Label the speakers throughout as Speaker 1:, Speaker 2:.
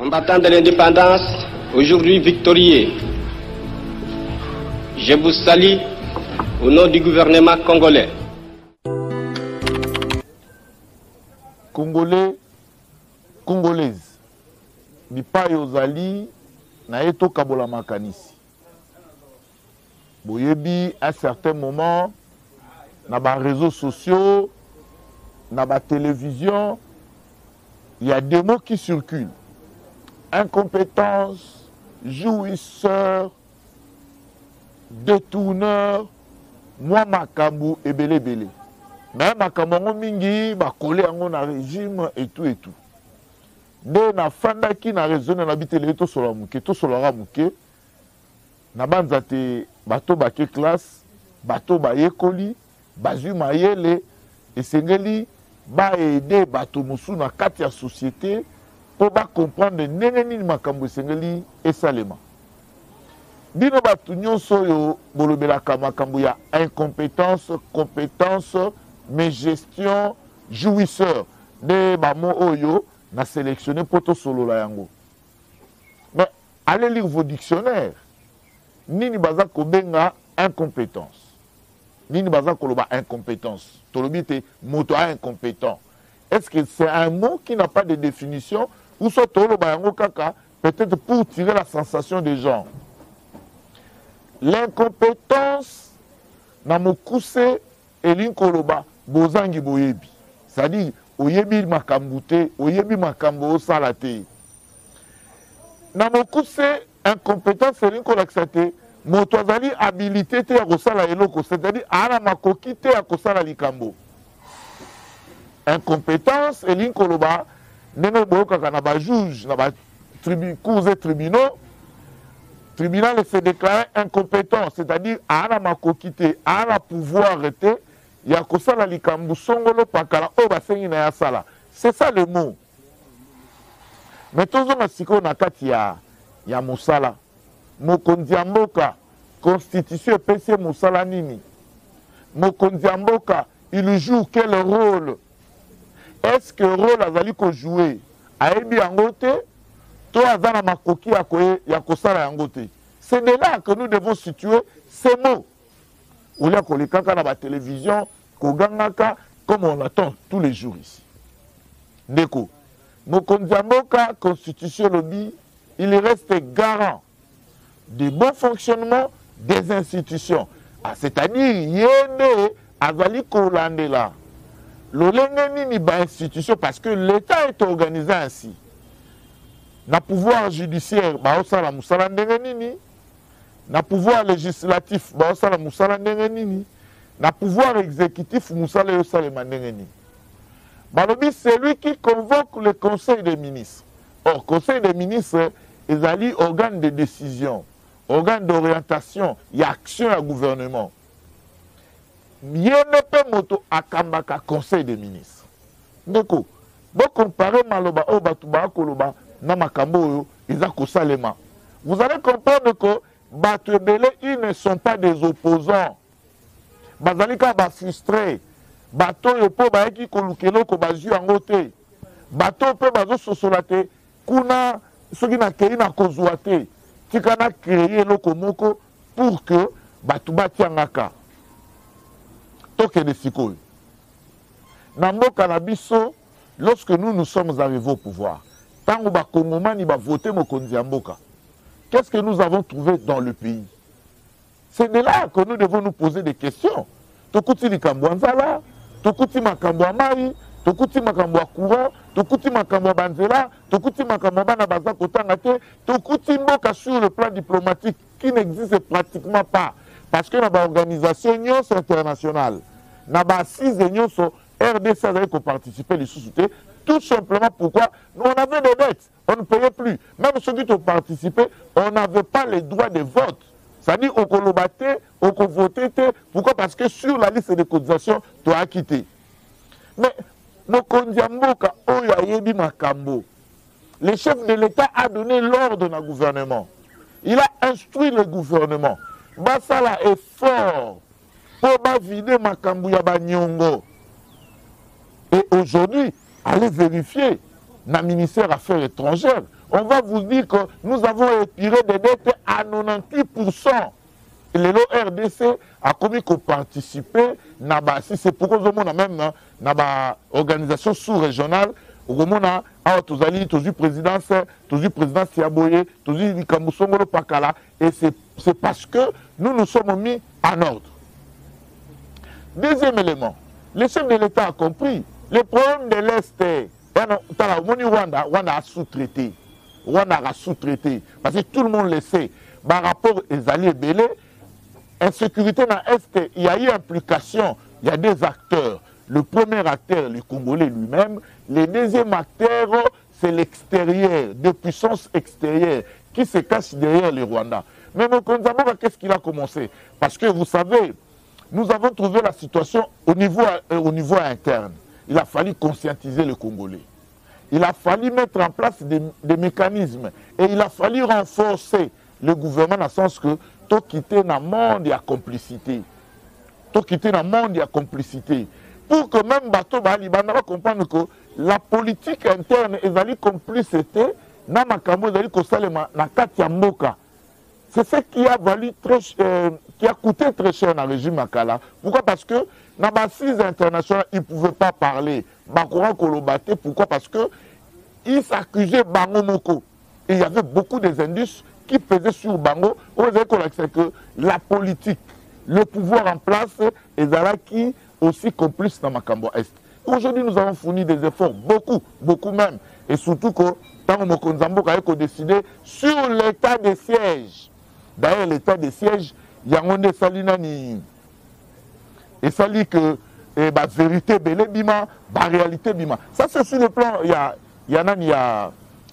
Speaker 1: Combattants de l'indépendance, aujourd'hui victorieux, je vous salue au nom du gouvernement congolais.
Speaker 2: Congolais, Congolaises, bipai ozali na eto kabola makanisi. Boyebi à un certain moment, na ba réseaux sociaux, na ba télévision, il y a des mots qui circulent. Incompétence, jouisseur, détourneur, moi makambu et belé belé. Mais makambu mingi, ba collé en un régime et tout et tout. De na fanda qui na raisonné na bitele to solo muke, to solo ramuke. Na banzate bato ba ke classe, bato ba yekoli, bazu mayele, et sengeli ba aider bato musu na kati ya société pour ba comprendre nene nini makambu sengeli esalema. Bino bato nyonso yo bolobelaka makambu ya incompétence, compétence, mais gestion, jouisseur de bamo oyo na sélectionné poto solo la yango. Mais allez lire vos dictionnaires. Nini baza kobenga incompétence. Nini baza koloba incompétence. Tolobite moto incompétent. Est-ce que c'est un mot qui n'a pas de définition ou soit toloba yango kaka peut-être pour tirer la sensation des gens? L'incompétence na mokuse elinkoloba bozangi boyebi. C'est-à-dire oyebi makambu te, oyebi makambo osala te. Na mokuse incompétence elinkolakisa te, moto azali habilité te ya kosala eloko, c'est-à-dire ana makoki te ya kosala likambo. Incompétence elinkoloba ndenge boyokaka na ba juge na ba cours et tribunaux. Tribunal se déclare incompétent, c'est-à-dire ana makoki te, ana pouvoir te ya kosala likambo songolo pakala o basengi na ya sala. C'est ça le mot. Mais tozo masiko na kati ya mosala. Mokonzi ya mboka, constitution epesi mosala nini? Mokonzi ya mboka, il joue quel rôle? Est-ce que rôle azali ko jouer? Ayebi yango te, to azana makoki ya kosala yango te. C'est de là que nous devons situer ces mots. Ou là kolikaka na ba télévision, kogangaka comme on attend tous les jours ici. Ndeko, mokonzi ya mboka, constitution lobby, il reste garant du bon fonctionnement des institutions. Ah, c'est-à-dire, yende azali kolandela. Lolenge nini ba institution parce que l'État est organisé ainsi. Na pouvoir judiciaire ba osala musala ndenge nini, na pouvoir législatif ba osala musala ndenge nini, na pouvoir exécutif musala yosala ndenge nini. Balobi c'est lui qui convoque le conseil des ministres. Or conseil des ministres ezali organe de décision, organe d'orientation, y a action à gouvernement. Yene pe moto akambaka conseil des ministres. Ndeko, bon comparer maloba o batu ba koloba na makambo oyo eza kosalema. Vous allez comprendre que batu ebele ils ne sont pas des opposants. Bazalika ba frustré. Bato yo po ba eki kolukelo ko bazu yango te. Bato pe bazo sosola te kuna soki na kei na kozwa te. Tika na créer eloko moko pour que batu batiangaka. Toke de sikoyo. Na mboka na biso, lorsque nous sommes arrivés au pouvoir, tango ba kongomani ba voter mokonzi ya mboka, qu'est-ce que nous avons trouvé dans le pays? C'est de là que nous devons nous poser des questions. Tokuti likambo nzala, tokuti makambo ya mai, tokuti makambo ya courant, tokuti makambo ya banzela, tokuti makambo bana baza kotanga te, tokuti mboka sur le plan diplomatique qui n'existe pratiquement pas. Parce que dans l'organisation internationale, dans l'assise de RDC a participé à sociétés, tout simplement pourquoi nous on avait des dettes, on ne payait plus. Même ceux qui ont participé, on n'avait pas les droits de vote. C'est-à-dire qu'on colobatait, on votait. Pourquoi? Parce que sur la liste de cotisations, tu as quitté. Mais Mokondiamboka, Oyayebi Makambo, le chef de l'État a donné l'ordre dans le gouvernement. Il a instruit le gouvernement. Basala est fort pour vider Makambu ya Banyongo. Et aujourd'hui, allez vérifier dans le ministère des Affaires étrangères, on va vous dire que nous avons étiré des dettes à 98%. Et le RDC a commis qu'on participer, si c'est pourquoi nous avons même une organisation sous-régionale, nous avons tous présidence Siaboye, tous Kamoussongolo Pakala, et c'est parce que nous nous sommes mis en ordre. Deuxième élément, le chef de l'État a compris, le problème de l'Est, Rwanda a sous-traité. Rwanda a sous-traité, parce que tout le monde le sait, par rapport aux alliés belés, insécurité dans l'Est, il y a eu implication, il y a des acteurs. Le premier acteur, le Congolais lui-même. Le deuxième acteur, c'est l'extérieur, des puissances extérieures qui se cachent derrière le Rwanda. Mais Mokonzamboka, qu'est-ce qu'il a commencé? Parce que vous savez, nous avons trouvé la situation au niveau interne. Il a fallu conscientiser le Congolais. Il a fallu mettre en place des mécanismes. Et il a fallu renforcer le gouvernement dans le sens que tout quitter dans le monde, il y a complicité. Tout quitter dans le monde, il y a complicité. Pour que même Bato Balibanda va comprendre que la politique interne est complicité, na makambo ezali kosalema na kati ya mboka. C'est ce qui a valu qui a coûté très cher dans le régime Makala. Pourquoi? Parce que dans les assises internationales, ils ne pouvaient pas parler. Bakora Kolobate, pourquoi? Parce que ils s'accusaient Bango Moko. Et il y avait beaucoup des indices qui pesaient sur Bango. On disait que la politique, le pouvoir en place, et qui aussi complice dans Makambo Est. Aujourd'hui, nous avons fourni des efforts, beaucoup même. Et surtout que tant que Mokonzamboka a décidé sur l'état de siège. D'ailleurs, l'état de siège, il y a un salinani. Et ça dit que la vérité, la réalité, ça c'est sur le plan, il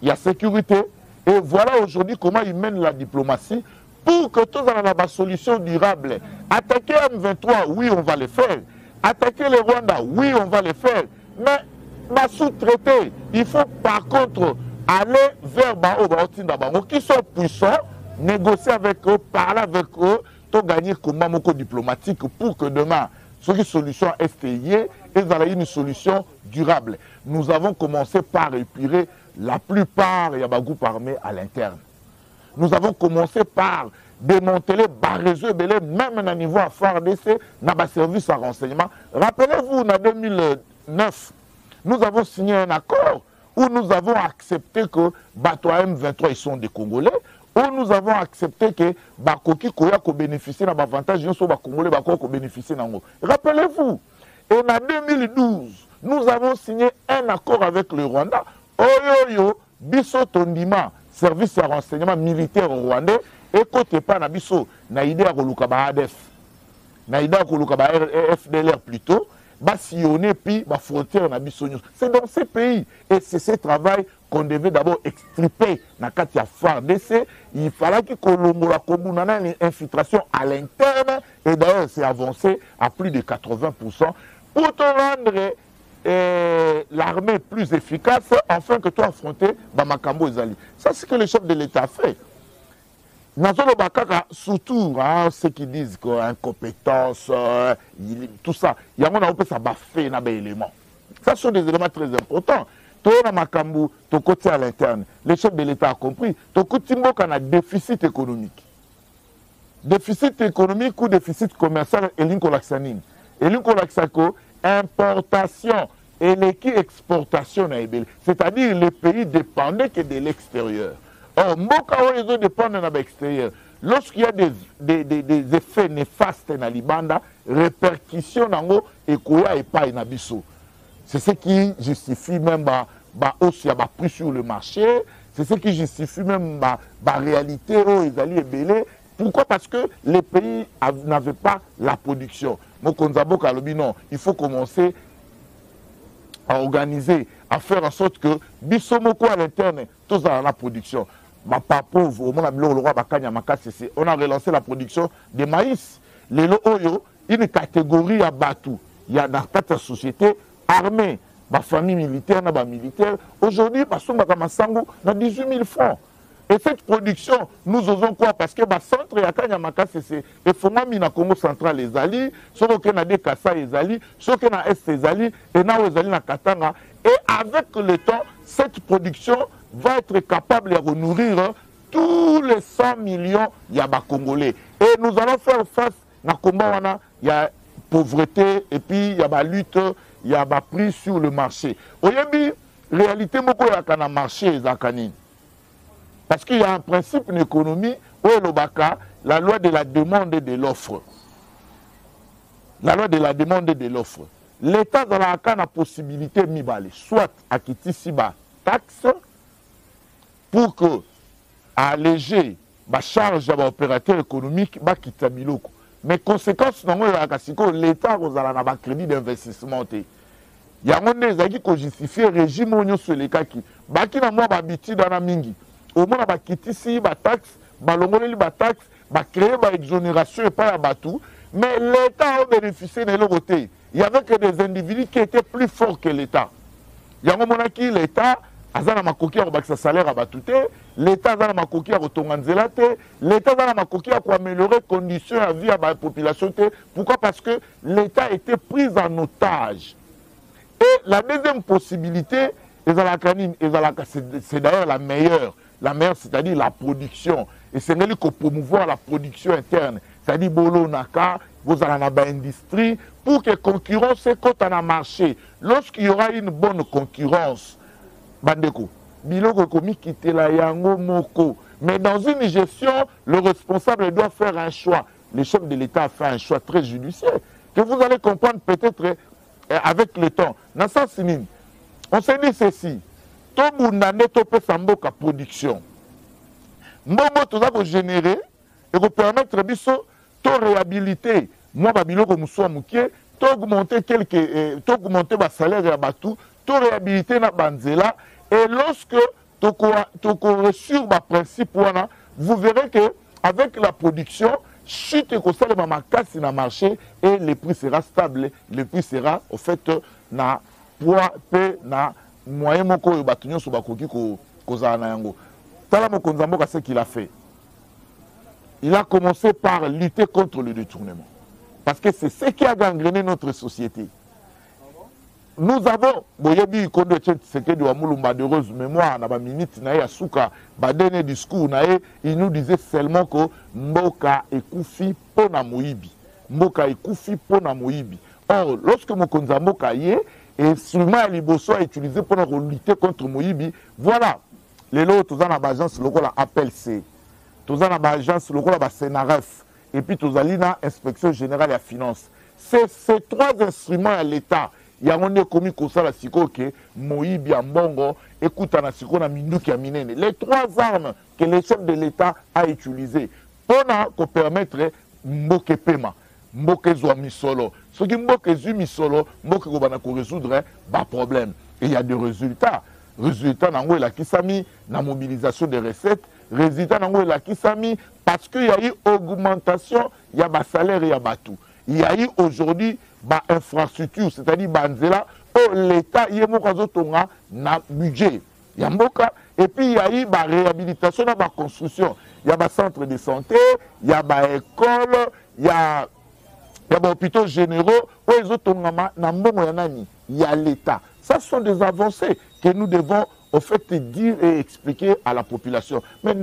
Speaker 2: y a sécurité. Et voilà aujourd'hui comment ils mènent la diplomatie pour que tout dans la solution durable. Attaquer M23, oui, on va le faire. Attaquer le Rwanda, oui, on va le faire. Mais sous-traiter, il faut par contre aller vers Baotindabango qui sont puissants, négocier avec eux, parler avec eux, pour gagner comme moko diplomatique pour que demain, sur une solution STI, ils aient une solution durable. Nous avons commencé par épurer la plupart des groupes armés à l'interne. Nous avons commencé par démanteler les réseaux, même à niveau à FARDC, dans les services à renseignement. Rappelez-vous, en 2009, nous avons signé un accord où nous avons accepté que Bato M23 ils sont des Congolais, où nous avons accepté que Bakoki Koya bénéficie d'un avantage, nous sommes Congolais qui bénéficient d'un. Rappelez-vous, et en 2012, nous avons signé un accord avec le Rwanda. Oyoyo, Biso Tondima, service de renseignement militaire rwandais, et côté pas na Biso, Naïdé Akolukaba ADF, Naïdé Akolukaba FDLR plutôt, sillonner puis la frontière na Biso. C'est dans ces pays, et c'est ce travail qu'on devait d'abord extirper dans Katia FARDC. Il fallait que Kolombola Komunana une infiltration à l'interne, et d'ailleurs c'est avancé à plus de 80%, pour te rendre l'armée plus efficace afin que tu affronter Bamakambo Ezali. Ça, c'est ce que le chef de l'État fait. Nazolo Bakaka, surtout, ceux qui disent qu'incompétence, tout ça, il y a un peu ça baffé dans des éléments. Ça, sont des éléments très importants. Toi, Makambo, ton côté à l'interne, le chef de l'État a compris. Ton côté, il y a un déficit économique. Déficit économique ou déficit commercial, et l'incolaxanine. Et l'incolaxaco, importation et l'exportation, c'est-à-dire les pays dépendaient que de l'extérieur. Or, Mokawa dépendent de l'extérieur. Lorsqu'il y a des effets néfastes dans l'Ibanda, répercussions dans et Koya et pas Nabiso. C'est ce qui justifie même aussi à prix sur le marché, c'est ce qui justifie même la réalité où ils allaient ébélés. Pourquoi? Parce que les pays n'avaient pas la production. Mokonzabo Kalobi, non, il faut commencer à organiser, à faire en sorte que Bissomoko à l'interne, tous dans la production. Pas pauvre, au moins le roi Bakanya Makasese, on a relancé la production de maïs. Les Oyo, une catégorie à Batou. Il y a dans cette société armée, ma famille militaire, militaire. Aujourd'hui, parce que Masango, on a 18 000 francs. Et cette production, nous osons quoi? Parce que le centre ya Kanyamaka, c'est et Fongami na Congo central les alliés, ceux qui ont des Kassa les alliés, ceux qui ont Est les alliés, et na les alliés na Katanga. Et avec le temps, cette production va être capable de nourrir tous les 100 millions de Congolais. Et nous allons faire face à combat, il y a pauvreté, et puis il y a la lutte, il y a le prix sur le marché. Aujourd'hui, réalité, beaucoup de la marché, parce qu'il y a un principe d'économie où la loi de la demande et de l'offre. La loi de la demande et de l'offre. L'État dans la possibilité de soit à quitter la taxe pour que alléger la charge de l'opérateur économique va quitter Biloko. Mais conséquence, l'État a un crédit d'investissement. Il y a un des qui justifie le régime sur les cas qui na moi habitude dans la mingi. Au moins ba quitter ba taxe, ba longoli ba taxe, ba créer ba exonération et pas à batou. Mais l'État a bénéficié de l'autre côté. Il y avait que des individus qui étaient plus forts que l'État. Il y a un moment qui l'État azana makoki ya kobakisa salaire à batute, l'État azana makoki ya kotonga nzela te, l'État azana makoki ya améliorer conditions de vie à la population te. Pourquoi? Parce que l'État était pris en otage. Et la deuxième possibilité, c'est d'ailleurs la meilleure, c'est-à-dire la production. Et c'est là qu'on promouvoir la production interne. C'est-à-dire bolo naka, vous allez dans l'industrie, pour que la concurrence soit dans le marché. Lorsqu'il y aura une bonne concurrence, bandeko, biloko komi quitter la yango moko. Mais dans une gestion, le responsable doit faire un choix. Le chef de l'État a fait un choix très judiciaire, que vous allez comprendre peut-être avec le temps. On s'est dit ceci. Tout le monde a fait production. Mbongo tout ça pour générer et pour permettre de réhabiliter. Moi, Babiloko Moussou Mouké, augmenter le salaire à Batou, tout réhabiliter na Banzela. Et lorsque tu sur le principe, vous verrez qu'avec la production, chute et que ça ma casse dans le marché et le prix sera stable, le prix sera au fait na poids pe na moyen moko batunyo so bakoki ko za na yango. Tala Mokonzamboka ce qu'il a fait. Il a commencé par lutter contre le détournement. Parce que c'est ce qui a gangréné notre société. Nous avons, Boyebi Kondo Tshisekedi wa Mulumba de heureuse mémoire, na ba minute na ya suka, ba dernier discours na il nous disait seulement que Mboka ekufi pona moyibi. Mboka ekufi pona moyibi. Or, lorsque Mokonza Mboka y est, et seulement Liboso a utilisé pour lutter contre Moyibi, voilà. Les lots, tous en agence, le rôle appel C. Tous en agence, le rôle CNRF. Et puis tous en inspection générale et finance. C'est ces trois instruments à l'État. Il y a un commis comme ça, la Siko, que Moïbi, Ambongo, écoute, na Siko, na Minduki, à Minene. Les trois armes que le chef de l'État a utilisées pour permettre Mboke Pema, Mboke Zouami Solo. Ce qui Mboke Zumi Solo, Mboke Gobana pour résoudre, pas problème. Et il y a des résultats. Résultat, dans la Kisami, la mobilisation des recettes. Résultat, dans la Kisami, parce qu'il y a eu augmentation, il y a des salaires et il y a tout. Il y a eu aujourd'hui des infrastructures, c'est-à-dire Banzela, où l'État y a un budget. Il y a et puis il y a eu des réhabilitation, des construction. Il y a des centres de santé, il y a des écoles, il y a des hôpitaux généraux, où il y a l'État. Ça sont des avancées que nous devons au fait dire et expliquer à la population. Mais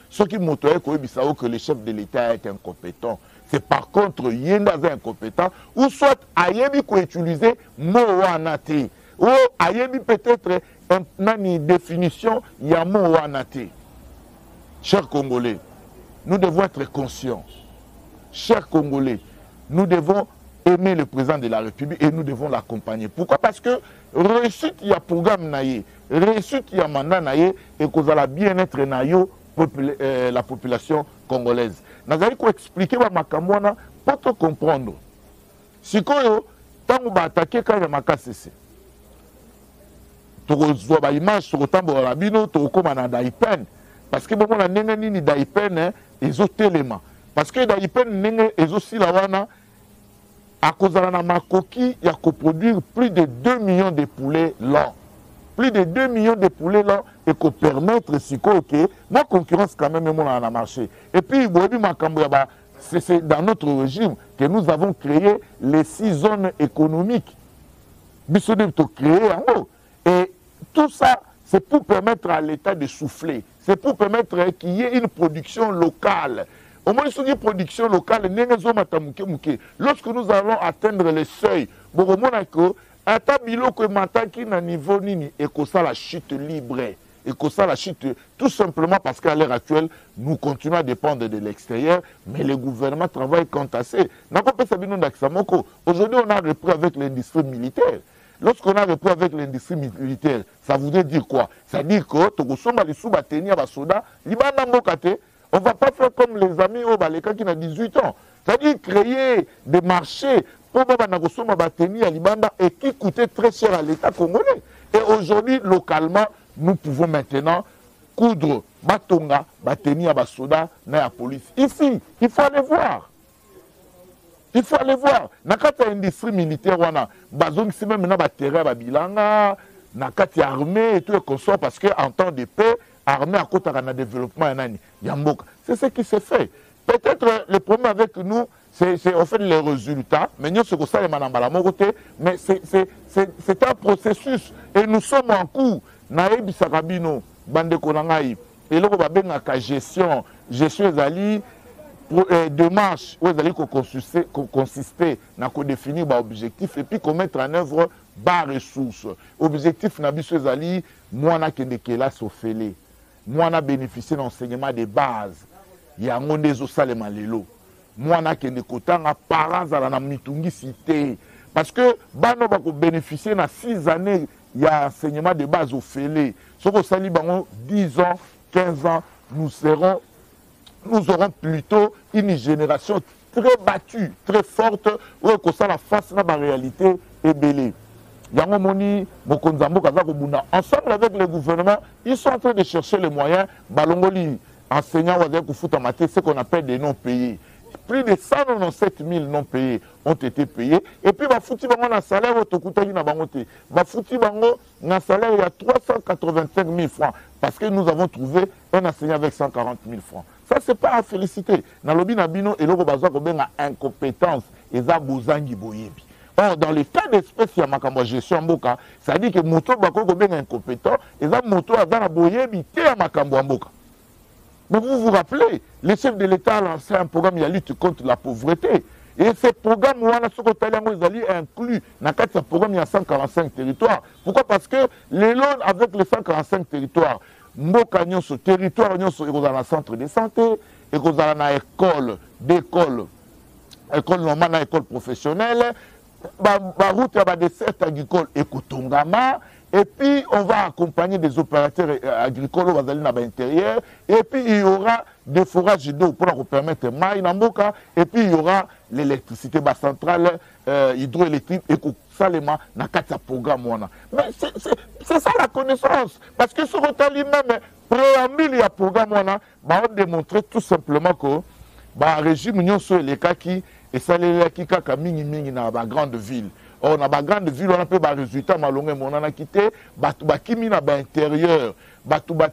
Speaker 2: ceux qui montrent que le chef de l'État est incompétent. C'est par contre Yenda est incompétent, ou soit Ayebi qui utiliser Mowanate, ou Ayebi peut-être une définition Yamo Wanate. Chers Congolais, nous devons être conscients. Chers Congolais, nous devons aimer le président de la République et nous devons l'accompagner. Pourquoi? Parce que réussite, il y a programme naïe, réussite, il y a mandat naïe et qu'on a bien-être naïe la population congolaise. Nous allons expliquer à Makamwana pour te comprendre. Si quand on va attaquer quand il y a CC, tu vois l'image sur le temps de la bino, tu vois comme Daipen. Parce que bon, on a ni Daipen, ils ont éléments. Parce que Daipen, ils ont aussi la wana. À cause de la makoki, il y a produire plus de 2 millions de poulets l'an. plus de 2 millions de poulets là et qu'on permettre si quoi ok la concurrence quand même on a marché et puis c'est dans notre régime que nous avons créé les 6 zones économiques et tout ça c'est pour permettre à l'État de souffler, c'est pour permettre qu'il y ait une production locale. Au moins, il y a une production locale. Lorsque nous allons atteindre les seuils, et que ça la chute libre, et que ça la chute tout simplement parce qu'à l'heure actuelle, nous continuons à dépendre de l'extérieur, mais le gouvernement travaille quant à ça. Aujourd'hui, on a repris avec l'industrie militaire. Lorsqu'on a repris avec l'industrie militaire, ça voudrait dire quoi? Ça veut dire que on ne va pas faire comme les amis au Baleka qui ont 18 ans. C'est-à-dire créer des marchés pour et qui coûtaient très cher à l'État congolais. Et aujourd'hui, localement, nous pouvons maintenant coudre Batonga, Bateni, Basoda, la police. Ici, il faut aller voir. Il faut aller voir. Nakati industrie militaire, bazong si même na terrain babilanga, nakati armée et tout et consort parce que en temps de paix, armée à côté de développement yamboka. C'est ce qui s'est fait. Peut-être le problème avec nous, c'est en fait les résultats. Mais nous c'est ça les manambala mais c'est un processus et nous sommes en cours. Naebi sakabino bande konangai et là on va bien gestion zali démarche où ils consister dans définir l'objectif et puis qu'on mette en œuvre bas ressources. Objectif n'a biso zali moi na kende kela sofele. Moi na bénéficié d'enseignement de base. Il y a un monde salema lelo. Moi na kende kotanga parents à la mitungi cité parce que bano ba ko bénéficier na 6 années il y a enseignement de base au félé. Soko sali bango 10 ans, 15 ans, nous aurons plutôt une génération très battue, très forte, où la face de la réalité est belle. Ensemble avec le gouvernement, ils sont en train de chercher les moyens. Balongoli, enseignants, ce qu'on appelle des non payés. Plus de 197 000 non payés ont été payés. Et puis, il y a un salaire il y a 385 000 francs. Parce que nous avons trouvé un enseignant avec 140 000 francs. Ça, ce n'est pas à féliciter. Dans le Binabino, et l'autre bazar, il y a incompétence. Et ça, bozangi boyebi. Or, dans les cas d'espèce, il y a ma gestion mboka. Ça dit que moto bako est incompétent. Et ça, moto a dans la boyebi, t'es à makambo mboka. Mais vous vous rappelez, le chef de l'État a lancé un programme de lutte contre la pauvreté. Et ce programme, on a inclus dans ce programme, il y a 145 territoires. Pourquoi? Parce que les lots avec les 145 territoires, Mboka ce territoire, il y a un centre de santé, il y a une école normale, école professionnelle, la route, il y a des desserts agricoles et Kotongama. Et puis, on va accompagner des opérateurs agricoles à l'intérieur. Et puis, il y aura des forages d'eau pour permettre maï namboka. Et puis, il y aura l'électricité centrale hydroélectrique et salema na kata programme. Mais c'est ça la connaissance. Parce que sur le même préambule, il y a programme, on a démontré tout simplement que le régime union sur les cas qui et ça les qui kaka mingi dans la grande ville. Or, dans la grande ville, on a fait des résultats, on a quitté, Kimi na intérieur,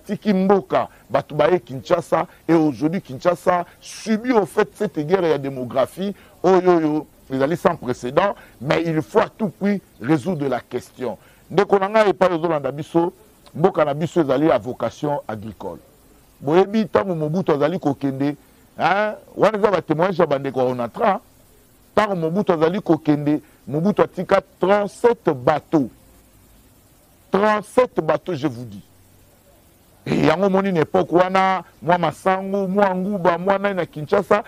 Speaker 2: Tiki Mboka, Kinshasa, et aujourd'hui Kinshasa subit au fait cette guerre et la démographie, les alliés sans précédent, mais il faut à tout prix résoudre la question. Dès qu'on a pas résoudre l'andabiso, Mboka Nabiso est allé à vocation agricole. Boyebi, tant que Mobutu est allé kokende, on a témoigné à Bandeko Onatra, tant que Mobutu est allé kokende, Mobutu a tika 37 bateaux. 37 bateaux, je vous dis. Et il y a une époque où moi, Massango, moi, Ngouba, moi, na Kinshasa.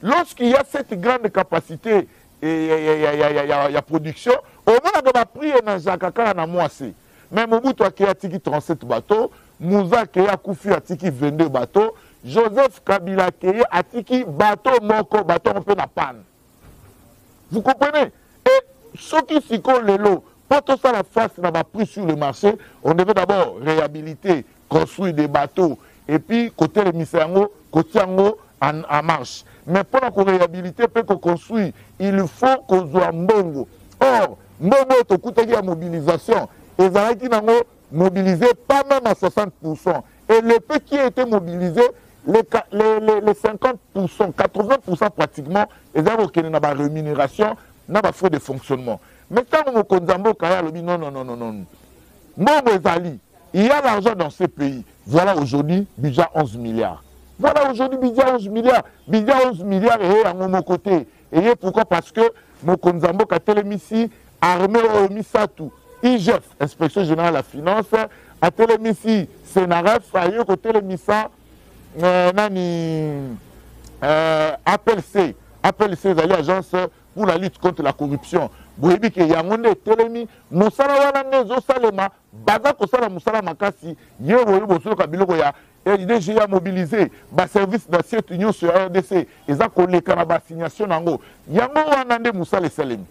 Speaker 2: Lorsqu'il y a cette grande capacité et il y a production, au moins, on a pris un Jakaka na Moissé. Mais Mobutu a tiki 37 bateaux, Mouza a Koufi a tiki 22 bateaux, Joseph Kabila a tiki bateau moko, bateau un peu na panne. Vous comprenez? Et ceux qui s'y collent les lots, pas tout ça la face n'a pas pris sur le marché, on devait d'abord réhabiliter, construire des bateaux, et puis côté les Missango, côté en marche. Mais pour qu'on réhabilite, pour qu'on construise, il faut qu'on soit mbongo. Or, mbongo est au côté de la mobilisation, ezalaki nango mobilisé pas même à 60%. Et le peu qui a été mobilisé, les 50%, 80% pratiquement, ils ont une rémunération, n'a pas frais de fonctionnement. Mais quand on Konzambo Kaya le dit non, non, non, non, non. Il y a l'argent dans ces pays. Voilà aujourd'hui, budget 11 milliards. Voilà aujourd'hui, budget 11 milliards. Budget 11 milliards est à mon côté. Et pourquoi? Parce que mon Konzambo Katelemisi, armée au Misatu, IGF, Inspection Générale de la Finance, à Télémissi, Sénaref, à Yoko Télémissa, APLC, l'agence pour la lutte contre la corruption. Boyebi ke yangonde telemi musala wana nezo salema baza ko sala musala makasi yewo yebo solo kabiloko ya LDG ya mobilisé ba service d'assiette union sur RDC eza ko leka na ba signation nango yango wana nde musala salemi.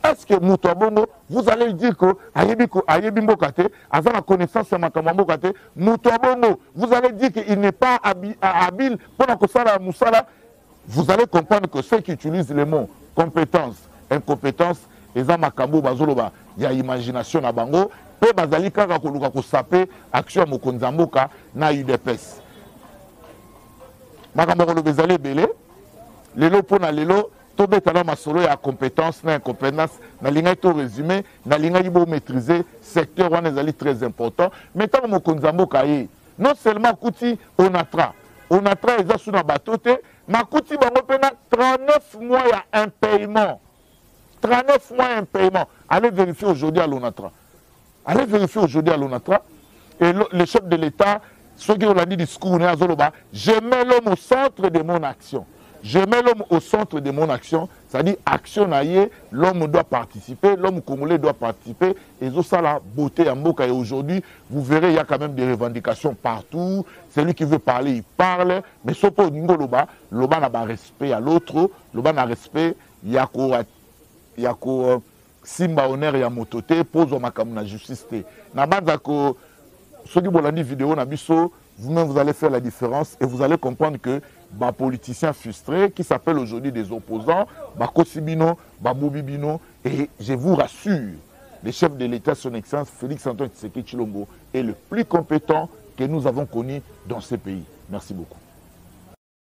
Speaker 2: Est-ce que Moutouabongo, vous allez dire que Ayebi Mbokate, avant la connaissance de Makamambokate, Moutouabongo, vous allez dire qu'il n'est pas habile pour la Kosala Moussala. Vous allez comprendre que ceux qui utilisent les mots compétence, incompétence, et ça Makambo Bazoloba, il y a imagination à Bango, et Bazali Kaka Koluka Kosape, action Mokonzamboka, na UDPS. Makambo Bezale Bele, Lelo Pona Lelo, tout bétala masolo ya compétence na incompétence na linga to résumé na linga ibo maîtriser secteur wana ezali très important mais tant mo konzambo kaye non seulement kuti onatra eza suna batote makuti bango pena 39 mois ya impayement 39 mois impayement allez vérifier aujourd'hui à l'onatra et le chef de l'État ceux qui ont dit discours ne azoloba je mets l'homme au centre de mon action. Je mets l'homme au centre de mon action, c'est-à-dire action naïe, l'homme doit participer, l'homme congolais doit participer, et ça la beauté en Mboka. Et aujourd'hui, vous verrez, il y a quand même des revendications partout, celui qui veut parler, il parle, mais ce pour Ningo Loba, Loba n'a pas respect à l'autre, Loba n'a respect, Yako Simba Honneur et Motote, pose au Makamu na justice. Na banzako, ceux qui ont dit vidéo, vous-même vous allez faire la différence et vous allez comprendre que les politiciens frustrés qui s'appellent aujourd'hui des opposants, Kosibino, Bobibino, et je vous rassure, le chef de l'État, son Excellence Félix Antoine Tshisekedi Tshilombo, est le plus compétent que nous avons connu dans ce pays. Merci beaucoup.